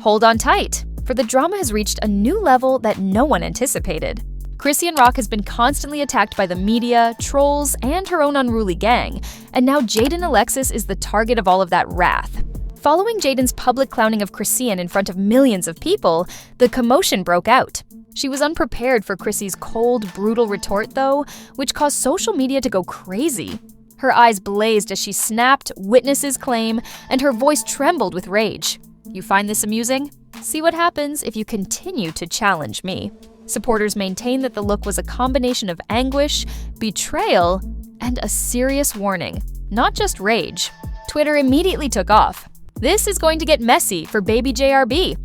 Hold on tight, for the drama has reached a new level that no one anticipated. Chrisean Rock has been constantly attacked by the media, trolls, and her own unruly gang, and now Jaidyn Alexis is the target of all of that wrath. Following Jaidyn's public clowning of Chrisean in front of millions of people, the commotion broke out. She was unprepared for Chrissy's cold, brutal retort, though, which caused social media to go crazy. Her eyes blazed as she snapped, witnesses claim, and her voice trembled with rage. You find this amusing? See what happens if you continue to challenge me. Supporters maintain that the look was a combination of anguish, betrayal, and a serious warning, not just rage. Twitter immediately took off. This is going to get messy for baby JRB.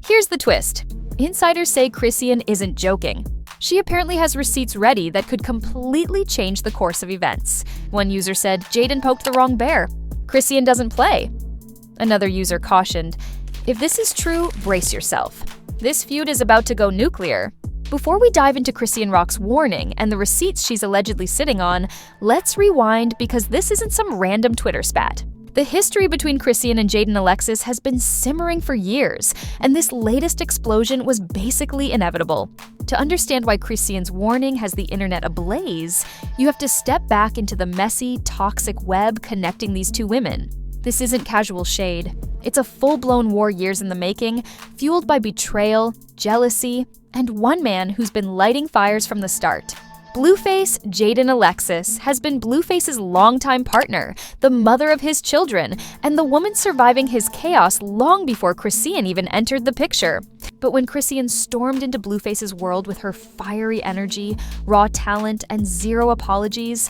Here's the twist. Insiders say Chrisean isn't joking. She apparently has receipts ready that could completely change the course of events. One user said, "Jaidyn poked the wrong bear. Chrisean doesn't play." Another user cautioned, "If this is true, brace yourself. This feud is about to go nuclear." Before we dive into Chrisean Rock's warning and the receipts she's allegedly sitting on, let's rewind because this isn't some random Twitter spat. The history between Chrisean and Jaidyn Alexis has been simmering for years, and this latest explosion was basically inevitable. To understand why Chrisean's warning has the internet ablaze, you have to step back into the messy, toxic web connecting these two women. This isn't casual shade. It's a full-blown war years in the making, fueled by betrayal, jealousy, and one man who's been lighting fires from the start. Blueface, Jaidyn Alexis, has been Blueface's longtime partner, the mother of his children, and the woman surviving his chaos long before Chrisean even entered the picture. But when Chrisean stormed into Blueface's world with her fiery energy, raw talent, and zero apologies,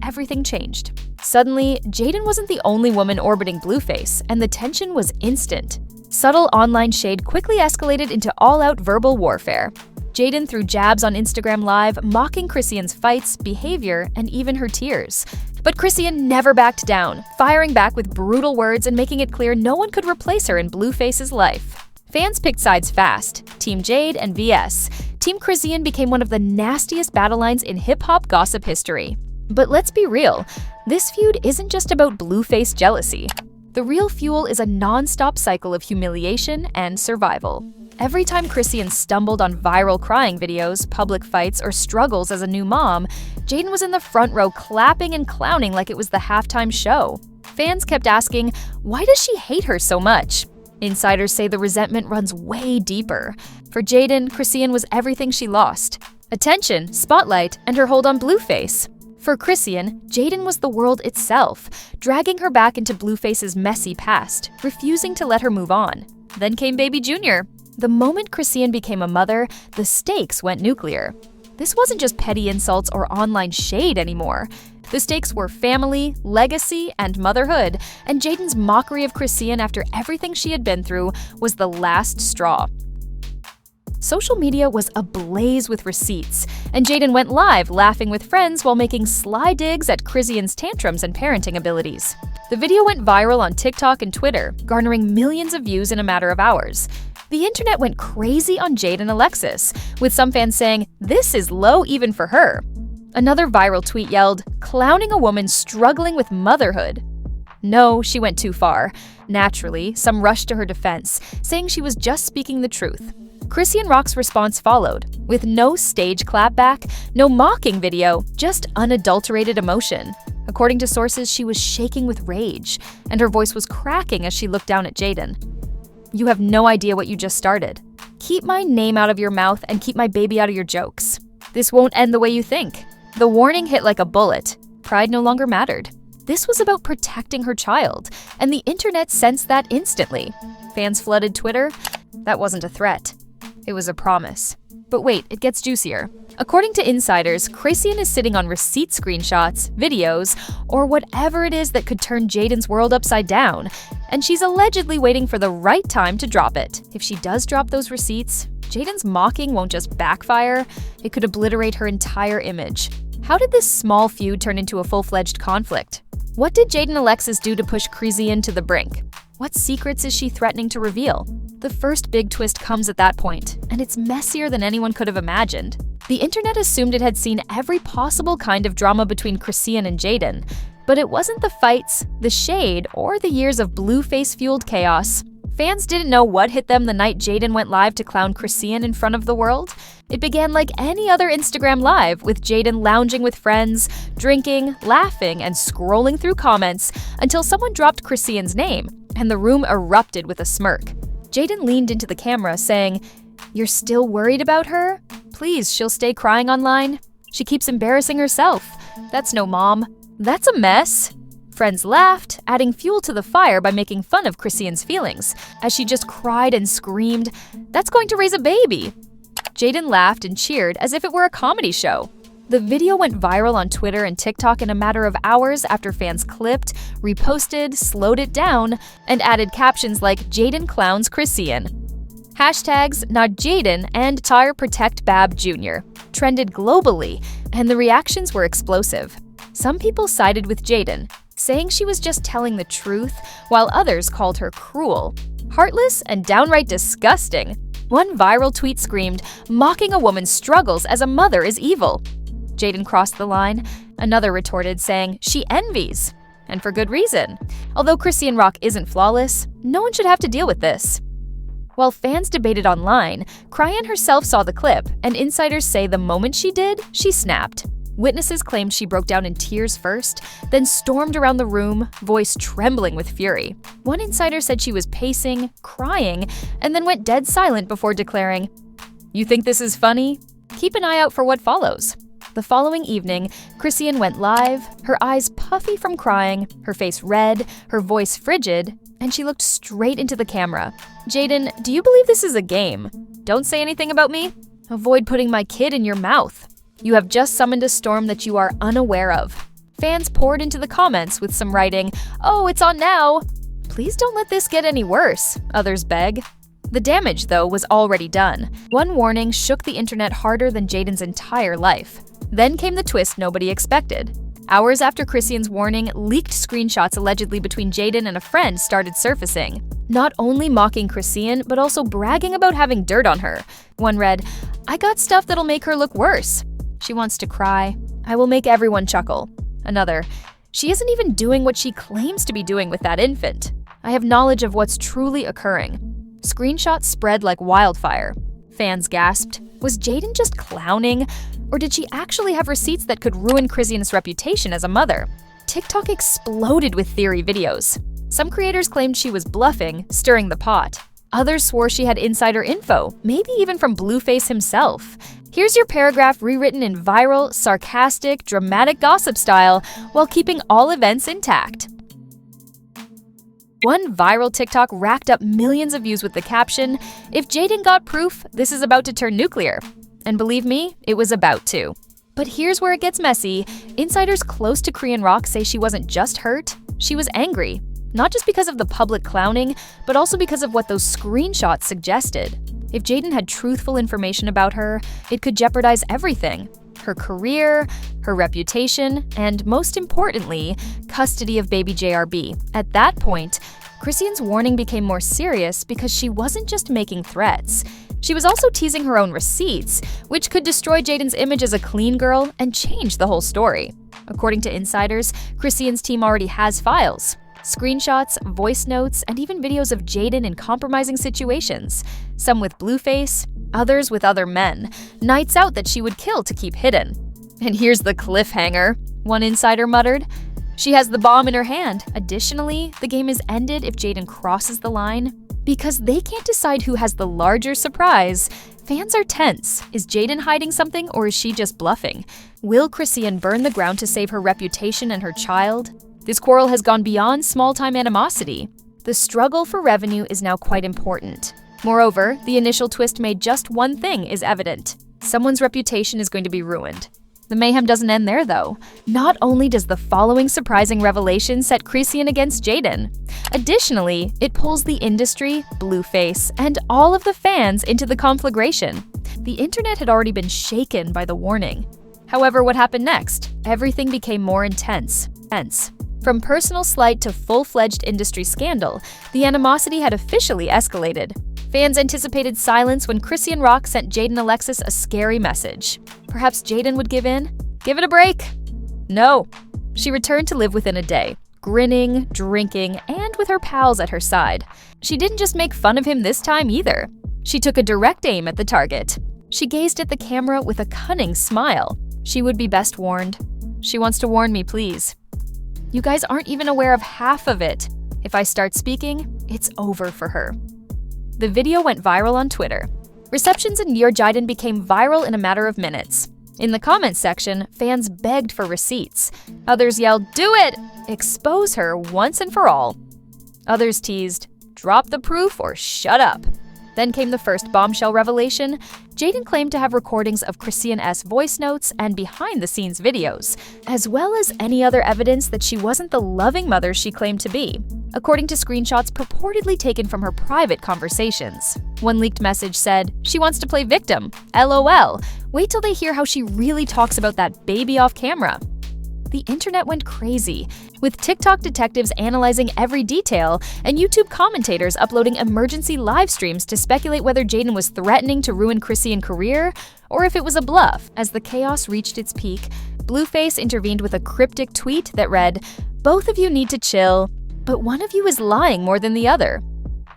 everything changed. Suddenly, Jaidyn wasn't the only woman orbiting Blueface, and the tension was instant. Subtle online shade quickly escalated into all-out verbal warfare. Jaidyn threw jabs on Instagram Live, mocking Chrisean's fights, behavior, and even her tears. But Chrisean never backed down, firing back with brutal words and making it clear no one could replace her in Blueface's life. Fans picked sides fast, Team Jade and VS. Team Chrisean became one of the nastiest battle lines in hip-hop gossip history. But let's be real, this feud isn't just about Blueface jealousy. The real fuel is a non-stop cycle of humiliation and survival. Every time Chrisean stumbled on viral crying videos, public fights, or struggles as a new mom, Jaidyn was in the front row clapping and clowning like it was the halftime show. Fans kept asking, why does she hate her so much? Insiders say the resentment runs way deeper. For Jaidyn, Chrisean was everything she lost: attention, spotlight, and her hold on Blueface. For Chrisean, Jaidyn was the world itself, dragging her back into Blueface's messy past, refusing to let her move on. Then came baby Junior. The moment Chrisean became a mother, the stakes went nuclear. This wasn't just petty insults or online shade anymore. The stakes were family, legacy, and motherhood, and Jaidyn's mockery of Chrisean after everything she had been through was the last straw. Social media was ablaze with receipts, and Jaidyn went live laughing with friends while making sly digs at Chrisean's tantrums and parenting abilities. The video went viral on TikTok and Twitter, garnering millions of views in a matter of hours. The internet went crazy on Jaidyn Alexis, with some fans saying, "This is low even for her." Another viral tweet yelled, "Clowning a woman struggling with motherhood." No, she went too far. Naturally, some rushed to her defense, saying she was just speaking the truth. Chrisean Rock's response followed, with no stage clapback, no mocking video, just unadulterated emotion. According to sources, she was shaking with rage, and her voice was cracking as she looked down at Jaidyn. "You have no idea what you just started. Keep my name out of your mouth and keep my baby out of your jokes. This won't end the way you think." The warning hit like a bullet. Pride no longer mattered. This was about protecting her child, and the internet sensed that instantly. Fans flooded Twitter. That wasn't a threat. It was a promise. But wait, it gets juicier. According to insiders, Chrisean is sitting on receipt screenshots, videos, or whatever it is that could turn Jaidyn's world upside down, and she's allegedly waiting for the right time to drop it. If she does drop those receipts, Jaidyn's mocking won't just backfire, it could obliterate her entire image. How did this small feud turn into a full-fledged conflict? What did Jaidyn Alexis do to push Chrisean to the brink? What secrets is she threatening to reveal? The first big twist comes at that point, and it's messier than anyone could have imagined. The internet assumed it had seen every possible kind of drama between Chrisean and Jaidyn, but it wasn't the fights, the shade, or the years of Blueface-fueled chaos. Fans didn't know what hit them the night Jaidyn went live to clown Chrisean in front of the world. It began like any other Instagram live, with Jaidyn lounging with friends, drinking, laughing, and scrolling through comments until someone dropped Chrisean's name, and the room erupted with a smirk. Jaidyn leaned into the camera, saying, "You're still worried about her? Please, she'll stay crying online. She keeps embarrassing herself. That's no mom. That's a mess." Friends laughed, adding fuel to the fire by making fun of Chrisean's feelings, as she just cried and screamed, "That's going to raise a baby." Jaidyn laughed and cheered as if it were a comedy show. The video went viral on Twitter and TikTok in a matter of hours after fans clipped, reposted, slowed it down, and added captions like "Jaidyn clowns Chrisean." Hashtags "Not Jaidyn" and "Tire Protect Bab Jr." trended globally, and the reactions were explosive. Some people sided with Jaidyn, saying she was just telling the truth, while others called her cruel, heartless, and downright disgusting. One viral tweet screamed, "Mocking a woman's struggles as a mother is evil." Jaidyn crossed the line. Another retorted, saying, "She envies." And for good reason. Although Chrisean Rock isn't flawless, no one should have to deal with this. While fans debated online, Chrisean herself saw the clip, and insiders say the moment she did, she snapped. Witnesses claimed she broke down in tears first, then stormed around the room, voice trembling with fury. One insider said she was pacing, crying, and then went dead silent before declaring, "You think this is funny? Keep an eye out for what follows." The following evening, Chrisean went live, her eyes puffy from crying, her face red, her voice frigid, and she looked straight into the camera. "Jaidyn, do you believe this is a game? Don't say anything about me. Avoid putting my kid in your mouth. You have just summoned a storm that you are unaware of." Fans poured into the comments with some writing, "Oh, it's on now." "Please don't let this get any worse," others beg. The damage, though, was already done. One warning shook the internet harder than Jaidyn's entire life. Then came the twist nobody expected. Hours after Chrisean's warning, leaked screenshots allegedly between Jaidyn and a friend started surfacing, not only mocking Chrisean, but also bragging about having dirt on her. One read, "I got stuff that'll make her look worse. She wants to cry. I will make everyone chuckle." Another, "She isn't even doing what she claims to be doing with that infant. I have knowledge of what's truly occurring." Screenshots spread like wildfire. Fans gasped. Was Jaidyn just clowning? Or did she actually have receipts that could ruin Chrisean's reputation as a mother? TikTok exploded with theory videos. Some creators claimed she was bluffing, stirring the pot. Others swore she had insider info, maybe even from Blueface himself. Here's your paragraph rewritten in viral, sarcastic, dramatic gossip style while keeping all events intact. One viral TikTok racked up millions of views with the caption, "If Jaidyn got proof, this is about to turn nuclear." And believe me, it was about to. But here's where it gets messy. Insiders close to Chrisean Rock say she wasn't just hurt, she was angry. Not just because of the public clowning, but also because of what those screenshots suggested. If Jaidyn had truthful information about her, it could jeopardize everything. Her career, her reputation, and most importantly, custody of baby JRB. At that point, Chrisean's warning became more serious because she wasn't just making threats. She was also teasing her own receipts, which could destroy Jaidyn's image as a clean girl and change the whole story. According to insiders, Chrisean's team already has files. Screenshots, voice notes, and even videos of Jaidyn in compromising situations, some with Blueface, others with other men, nights out that she would kill to keep hidden. And here's the cliffhanger, one insider muttered. She has the bomb in her hand. Additionally, the game is ended if Jaidyn crosses the line. Because they can't decide who has the larger surprise, fans are tense. Is Jaidyn hiding something, or is she just bluffing? Will Chrisean burn the ground to save her reputation and her child? This quarrel has gone beyond small-time animosity. The struggle for revenue is now quite important. Moreover, the initial twist made just one thing is evident. Someone's reputation is going to be ruined. The mayhem doesn't end there, though. Not only does the following surprising revelation set Chrisean against Jaidyn, additionally, it pulls the industry, Blueface, and all of the fans into the conflagration. The internet had already been shaken by the warning. However, what happened next? Everything became more intense. From personal slight to full-fledged industry scandal, the animosity had officially escalated. Fans anticipated silence when Chrisean Rock sent Jaidyn Alexis a scary message. Perhaps Jaidyn would give in? Give it a break? No. She returned to live within a day. grinning, drinking, and with her pals at her side. She didn't just make fun of him this time either. She took a direct aim at the target. She gazed at the camera with a cunning smile. She would be best warned. She wants to warn me, please. You guys aren't even aware of half of it. If I start speaking, it's over for her. The video went viral on Twitter. Receptions in Your Jaidyn became viral in a matter of minutes. In the comments section, fans begged for receipts. Others yelled, "Do it! Expose her once and for all." Others teased, "Drop the proof or shut up." Then came the first bombshell revelation. Jaidyn claimed to have recordings of Chrisean's voice notes and behind-the-scenes videos, as well as any other evidence that she wasn't the loving mother she claimed to be, according to screenshots purportedly taken from her private conversations. One leaked message said, "She wants to play victim. LOL. Wait till they hear how she really talks about that baby off camera." The internet went crazy, with TikTok detectives analyzing every detail and YouTube commentators uploading emergency live streams to speculate whether Jaidyn was threatening to ruin Chrisean's career or if it was a bluff. As the chaos reached its peak, Blueface intervened with a cryptic tweet that read, "Both of you need to chill, but one of you is lying more than the other."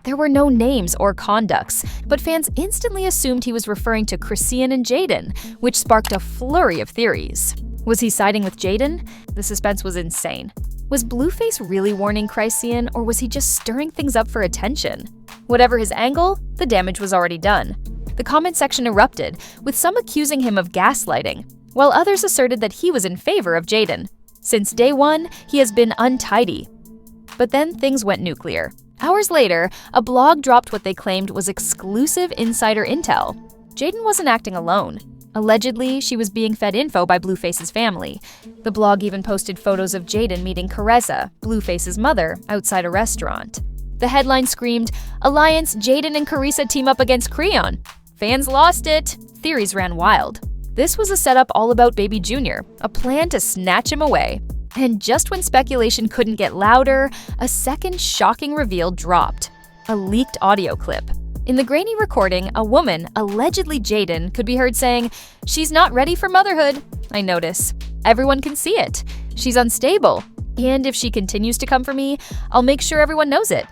There were no names or conducts, but fans instantly assumed he was referring to Chrisean and Jaidyn, which sparked a flurry of theories. Was he siding with Jaidyn? The suspense was insane. Was Blueface really warning Chrisean, or was he just stirring things up for attention? Whatever his angle, the damage was already done. The comment section erupted, with some accusing him of gaslighting, while others asserted that he was in favor of Jaidyn. Since day one, he has been untidy. But then things went nuclear. Hours later, a blog dropped what they claimed was exclusive insider intel. Jaidyn wasn't acting alone. Allegedly, she was being fed info by Blueface's family. The blog even posted photos of Jaidyn meeting Caressa, Blueface's mother, outside a restaurant. The headline screamed, "Alliance, Jaidyn and Caressa team up against Chrisean." Fans lost it. Theories ran wild. This was a setup all about Baby Jr., a plan to snatch him away. And just when speculation couldn't get louder, a second shocking reveal dropped. A leaked audio clip. In the grainy recording, a woman, allegedly Jaidyn, could be heard saying, "She's not ready for motherhood. I notice. Everyone can see it. She's unstable. And if she continues to come for me, I'll make sure everyone knows it."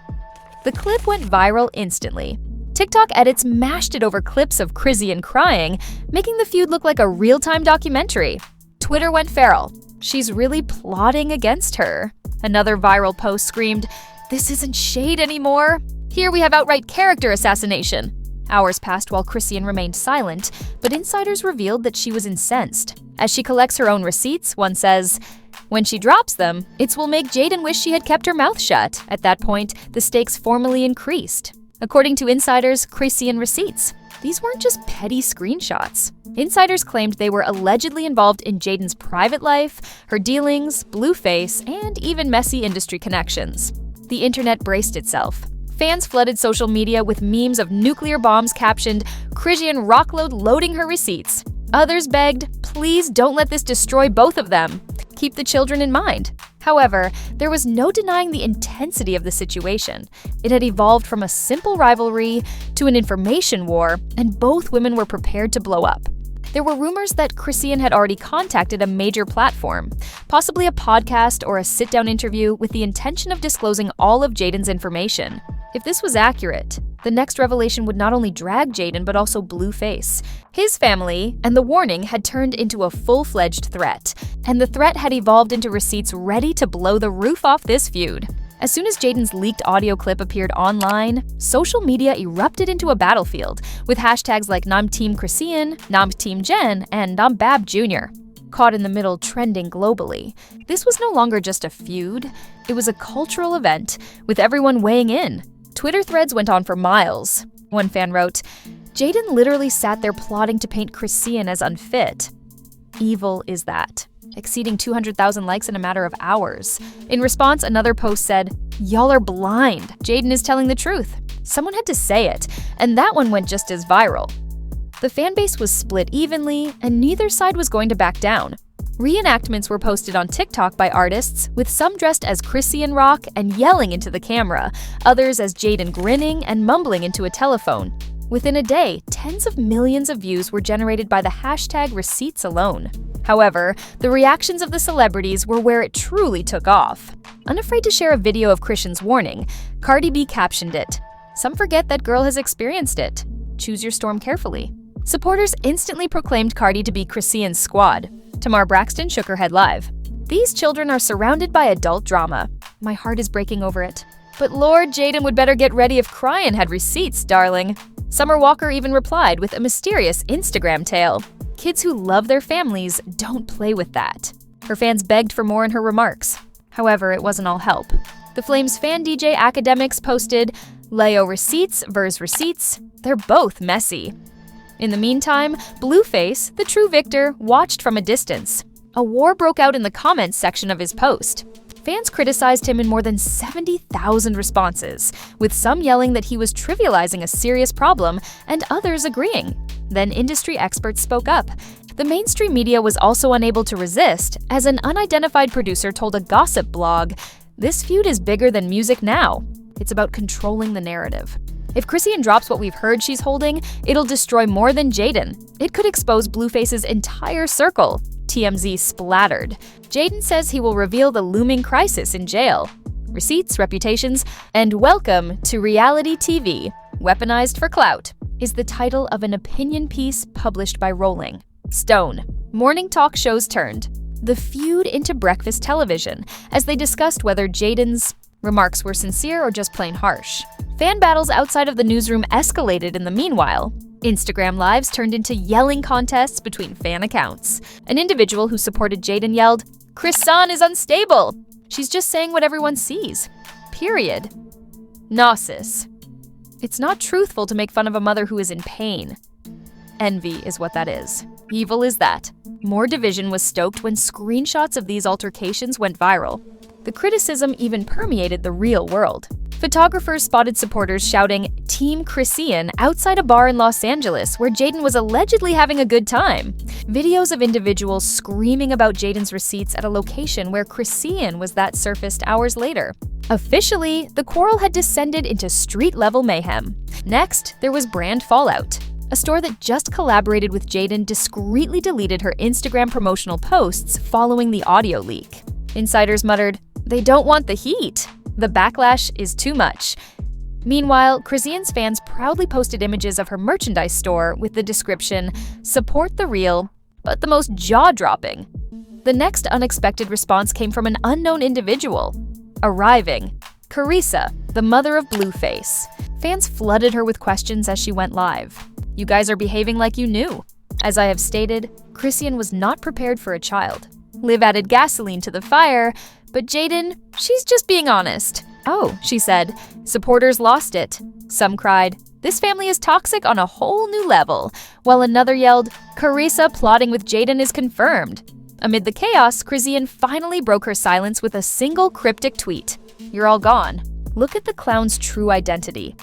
The clip went viral instantly. TikTok edits mashed it over clips of Chrisean crying, making the feud look like a real-time documentary. Twitter went feral. "She's really plotting against her." Another viral post screamed, "This isn't shade anymore. Here we have outright character assassination." Hours passed while Chrisean remained silent, but insiders revealed that she was incensed. As she collects her own receipts, one says, "When she drops them, it will make Jaidyn wish she had kept her mouth shut." At that point, the stakes formally increased. According to insiders, Chrisean receipts. These weren't just petty screenshots. Insiders claimed they were allegedly involved in Jaidyn's private life, her dealings, Blueface, and even messy industry connections. The internet braced itself. Fans flooded social media with memes of nuclear bombs captioned, "Chrisean rockload loading her receipts." Others begged, "Please don't let this destroy both of them. Keep the children in mind." However, there was no denying the intensity of the situation. It had evolved from a simple rivalry to an information war, and both women were prepared to blow up. There were rumors that Chrisean had already contacted a major platform, possibly a podcast or a sit-down interview with the intention of disclosing all of Jaidyn's information. If this was accurate, the next revelation would not only drag Jaidyn but also Blueface. His family and the warning had turned into a full-fledged threat, and the threat had evolved into receipts ready to blow the roof off this feud. As soon as Jaidyn's leaked audio clip appeared online, social media erupted into a battlefield, with hashtags like "Nam Team Chrisean," "Nam Team Jen," and "Nam Bab Jr." Caught in the middle trending globally. This was no longer just a feud, it was a cultural event, with everyone weighing in. Twitter threads went on for miles. One fan wrote, "Jaidyn literally sat there plotting to paint Chrisean as unfit. Evil is that," exceeding 200,000 likes in a matter of hours. In response, another post said, "Y'all are blind. Jaidyn is telling the truth." Someone had to say it, and that one went just as viral. The fanbase was split evenly, and neither side was going to back down. Reenactments were posted on TikTok by artists, with some dressed as Chrisean rock and yelling into the camera, others as Jaidyn grinning and mumbling into a telephone. Within a day, tens of millions of views were generated by the hashtag receipts alone. However, the reactions of the celebrities were where it truly took off. Unafraid to share a video of Chrisean's warning, Cardi B captioned it, "Some forget that girl has experienced it. Choose your storm carefully." Supporters instantly proclaimed Cardi to be Chrisean's squad. Tamar Braxton shook her head live. "These children are surrounded by adult drama. My heart is breaking over it. But Lord, Jaidyn would better get ready if Chrisean had receipts, darling." Summer Walker even replied with a mysterious Instagram tale. "Kids who love their families don't play with that." Her fans begged for more in her remarks. However, it wasn't all help. The Flames fan DJ Academics posted, "Leo receipts versus receipts, they're both messy." In the meantime, Blueface, the true victor, watched from a distance. A war broke out in the comments section of his post. Fans criticized him in more than 70,000 responses, with some yelling that he was trivializing a serious problem and others agreeing. Then industry experts spoke up. The mainstream media was also unable to resist, as an unidentified producer told a gossip blog, "This feud is bigger than music now. It's about controlling the narrative. If Chrisean drops what we've heard she's holding, it'll destroy more than Jaidyn. It could expose Blueface's entire circle." TMZ splattered. Jaidyn says he will reveal the looming crisis in jail. Receipts, reputations, and welcome to reality TV, weaponized for clout, is the title of an opinion piece published by Rolling Stone. Morning talk shows turned the feud into breakfast television as they discussed whether Jaidyn's remarks were sincere or just plain harsh. Fan battles outside of the newsroom escalated in the meanwhile. Instagram lives turned into yelling contests between fan accounts. An individual who supported Jaidyn yelled, "Chrisean is unstable. She's just saying what everyone sees. Period. Gnosis. It's not truthful to make fun of a mother who is in pain. Envy is what that is. Evil is that." More division was stoked when screenshots of these altercations went viral. The criticism even permeated the real world. Photographers spotted supporters shouting, "Team Chrisean," outside a bar in Los Angeles where Jaidyn was allegedly having a good time. Videos of individuals screaming about Jaidyn's receipts at a location where Chrisean was that surfaced hours later. Officially, the quarrel had descended into street-level mayhem. Next, there was brand fallout. A store that just collaborated with Jaidyn discreetly deleted her Instagram promotional posts following the audio leak. Insiders muttered, "They don't want the heat. The backlash is too much." Meanwhile, Chrisean's fans proudly posted images of her merchandise store with the description, "Support the real, but the most jaw-dropping." The next unexpected response came from an unknown individual. Arriving, Carissa, the mother of Blueface. Fans flooded her with questions as she went live. "You guys are behaving like you knew. As I have stated, Chrisean was not prepared for a child. Liv added gasoline to the fire, but Jaidyn, she's just being honest." "Oh," she said, "supporters lost it." Some cried, "This family is toxic on a whole new level," while another yelled, "Carissa plotting with Jaidyn is confirmed." Amid the chaos, Chrisean finally broke her silence with a single cryptic tweet. "You're all gone. Look at the clown's true identity."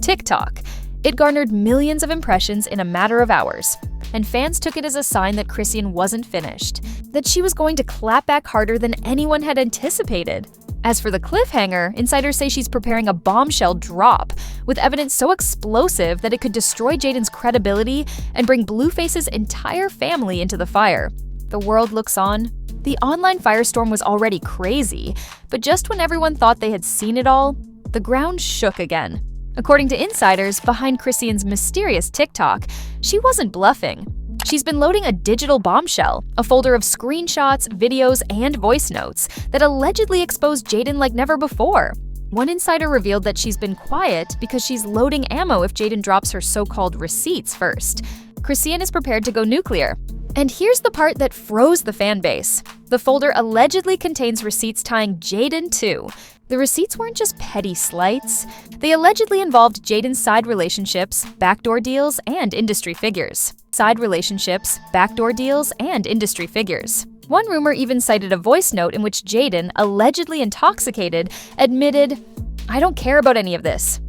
TikTok. It garnered millions of impressions in a matter of hours, and fans took it as a sign that Chrisean wasn't finished, that she was going to clap back harder than anyone had anticipated. As for the cliffhanger, insiders say she's preparing a bombshell drop, with evidence so explosive that it could destroy Jaidyn's credibility and bring Blueface's entire family into the fire. The world looks on. The online firestorm was already crazy, but just when everyone thought they had seen it all, the ground shook again. According to insiders, behind Chrisean's mysterious TikTok, she wasn't bluffing. She's been loading a digital bombshell, a folder of screenshots, videos, and voice notes that allegedly exposed Jaidyn like never before. One insider revealed that she's been quiet because she's loading ammo if Jaidyn drops her so-called receipts first. Chrisean is prepared to go nuclear. And here's the part that froze the fan base. The folder allegedly contains receipts tying Jaidyn to. The receipts weren't just petty slights. They allegedly involved Jaidyn's side relationships, backdoor deals, and industry figures. Side relationships, backdoor deals, and industry figures. One rumor even cited a voice note in which Jaidyn, allegedly intoxicated, admitted, "I don't care about any of this.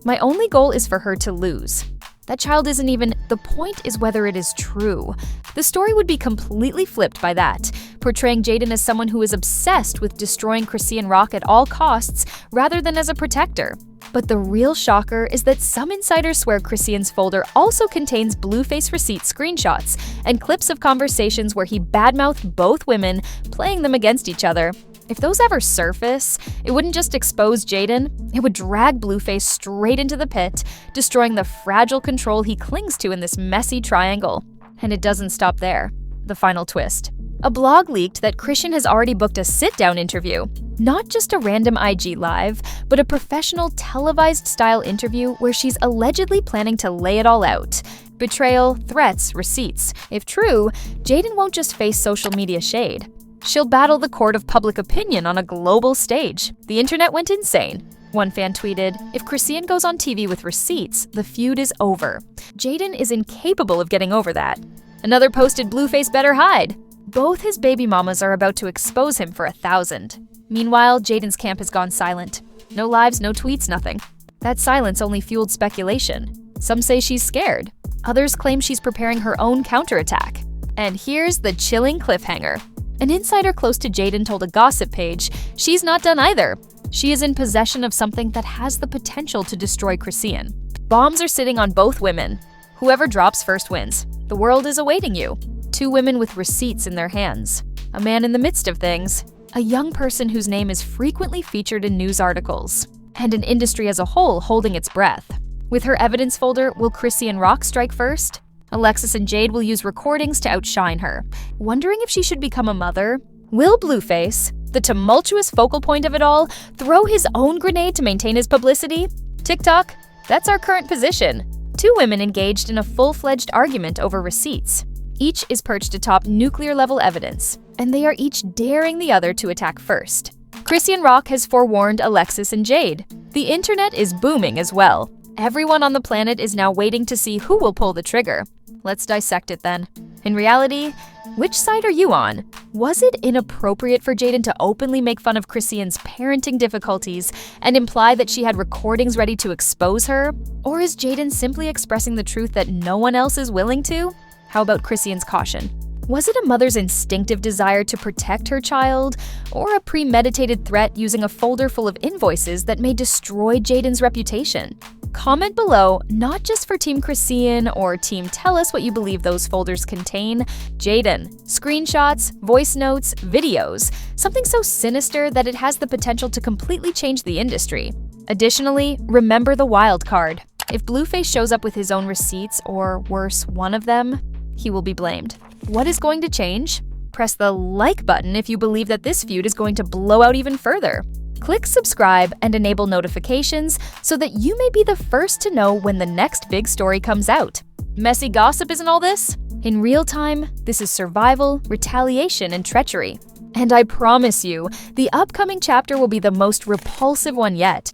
My only goal is for her to lose." That child isn't even, the point is whether it is true. The story would be completely flipped by that, portraying Jaidyn as someone who is obsessed with destroying Chrisean Rock at all costs rather than as a protector. But the real shocker is that some insiders swear Chrisean's folder also contains Blueface receipt screenshots and clips of conversations where he badmouthed both women, playing them against each other. If those ever surface, it wouldn't just expose Jaidyn, it would drag Blueface straight into the pit, destroying the fragile control he clings to in this messy triangle. And it doesn't stop there. The final twist. A blog leaked that Chrisean has already booked a sit-down interview. Not just a random IG live, but a professional televised-style interview where she's allegedly planning to lay it all out. Betrayal, threats, receipts. If true, Jaidyn won't just face social media shade. She'll battle the court of public opinion on a global stage. The internet went insane. One fan tweeted, "If Chrisean goes on TV with receipts, the feud is over." Jaidyn is incapable of getting over that. Another posted, "Blueface better hide." Both his baby mamas are about to expose him for 1,000. Meanwhile, Jaidyn's camp has gone silent. No lives, no tweets, nothing. That silence only fueled speculation. Some say she's scared. Others claim she's preparing her own counterattack. And here's the chilling cliffhanger. An insider close to Jaidyn told a gossip page she's not done either. She is in possession of something that has the potential to destroy Chrisean. Bombs are sitting on both women. Whoever drops first wins. The world is awaiting you. 2 women with receipts in their hands. A man in the midst of things. A young person whose name is frequently featured in news articles. And an industry as a whole holding its breath. With her evidence folder, will Chrisean Rock strike first? Alexis and Jade will use recordings to outshine her. Wondering if she should become a mother? Will Blueface, the tumultuous focal point of it all, throw his own grenade to maintain his publicity? TikTok, that's our current position. 2 women engaged in a full-fledged argument over receipts. Each is perched atop nuclear-level evidence, and they are each daring the other to attack first. Chrisean Rock has forewarned Alexis and Jade. The internet is booming as well. Everyone on the planet is now waiting to see who will pull the trigger. Let's dissect it then. In reality, which side are you on? Was it inappropriate for Jaidyn to openly make fun of Chrisean's parenting difficulties and imply that she had recordings ready to expose her? Or is Jaidyn simply expressing the truth that no one else is willing to? How about Chrisean's caution? Was it a mother's instinctive desire to protect her child, or a premeditated threat using a folder full of invoices that may destroy Jaidyn's reputation? Comment below, not just for Team Chrisean or Team Tell Us what you believe those folders contain. Jaidyn, screenshots, voice notes, videos, something so sinister that it has the potential to completely change the industry. Additionally, remember the wild card. If Blueface shows up with his own receipts, or worse, one of them, he will be blamed. What is going to change? Press the like button if you believe that this feud is going to blow out even further. Click subscribe and enable notifications so that you may be the first to know when the next big story comes out. Messy gossip isn't all this? In real time, this is survival, retaliation, and treachery. And I promise you, the upcoming chapter will be the most repulsive one yet.